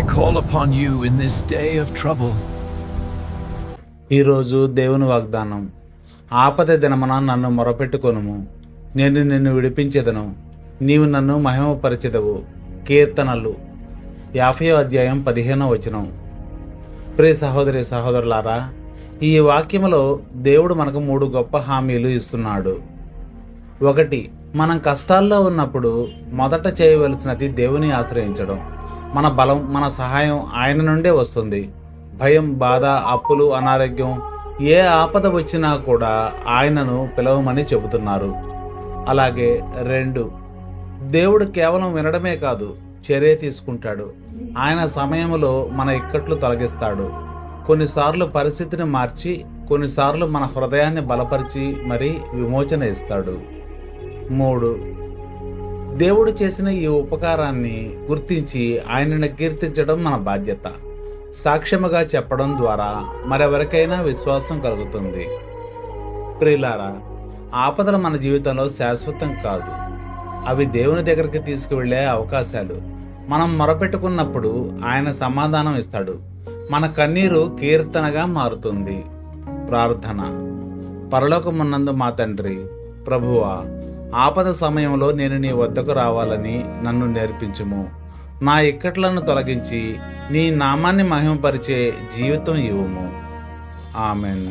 I call upon you in this day of trouble. ఈరోజు దేవుని వాగ్దానం, ఆపద దినమున నన్ను మొరపెట్టుకొనుము, నేను నిన్ను విడిపించెదను, నీవు నన్ను మహిమపరచెదవు. కీర్తనలు 50:15. ప్రియ సహోదరి సహోదరులారా, ఈ వాక్యములో దేవుడు మనకు 3 గొప్ప హామీలు ఇస్తున్నాడు. 1, మనం కష్టాల్లో ఉన్నప్పుడు మొదట చేయవలసినది దేవుని ఆశ్రయించడం. మన బలం, మన సహాయం ఆయన నుండే వస్తుంది. భయం, బాధ, అప్పులు, అనారోగ్యం, ఏ ఆపద వచ్చినా కూడా ఆయనను పిలవమని చెబుతున్నారు. అలాగే 2, దేవుడు కేవలం వినడమే కాదు, చర్య తీసుకుంటాడు. ఆయన సమయంలో మన ఇక్కట్లు తొలగిస్తాడు. కొన్నిసార్లు పరిస్థితిని మార్చి, కొన్నిసార్లు మన హృదయాన్ని బలపరిచి మరీ విమోచన ఇస్తాడు. 3, దేవుడు చేసిన ఈ ఉపకారాన్ని గుర్తించి ఆయనను కీర్తించడం మన బాధ్యత. సాక్ష్యముగా చెప్పడం ద్వారా మరెవరికైనా విశ్వాసం కలుగుతుంది. ప్రియులారా, ఆపదలు మన జీవితంలో శాశ్వతం కాదు. అవి దేవుని దగ్గరికి తీసుకువెళ్ళే అవకాశాలు. మనం మొరపెట్టుకున్నప్పుడు ఆయన సమాధానం ఇస్తాడు. మన కన్నీరు కీర్తనగా మారుతుంది. ప్రార్థన. పరలోకమున్నందు మా తండ్రి, ప్రభువా, ఆపద సమయంలో నేను నీ వద్దకు రావాలని నన్ను నేర్పించుము. నా ఇక్కట్లను తొలగించి నీ నామాన్ని మహిమపరిచే జీవితం ఇవ్వుము. ఆమెన్.